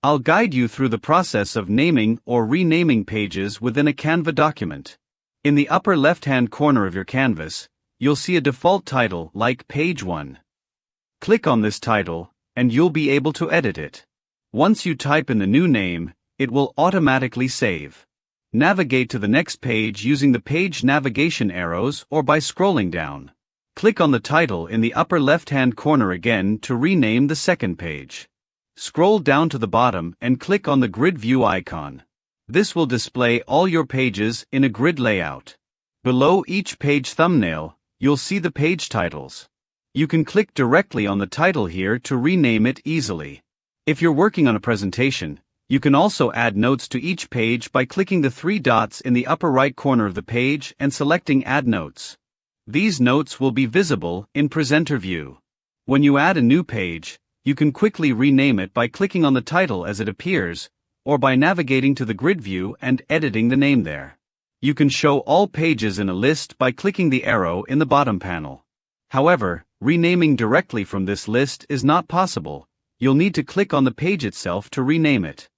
I'll guide you through the process of naming or renaming pages within a Canva document. In the upper left-hand corner of your canvas, you'll see a default title like Page 1. Click on this title, and you'll be able to edit it. Once you type in the new name, it will automatically save. Navigate to the next page using the page navigation arrows or by scrolling down. Click on the title in the upper left-hand corner again to rename the second page. Scroll down to the bottom and click on the grid view icon. This will display all your pages in a grid layout. Below each page thumbnail, you'll see the page titles. You can click directly on the title here to rename it easily. If you're working on a presentation, you can also add notes to each page by clicking the three dots in the upper right corner of the page and selecting Add Notes. These notes will be visible in Presenter View. When you add a new page, you can quickly rename it by clicking on the title as it appears, or by navigating to the grid view and editing the name there. You can show all pages in a list by clicking the arrow in the bottom panel. However, renaming directly from this list is not possible. You'll need to click on the page itself to rename it.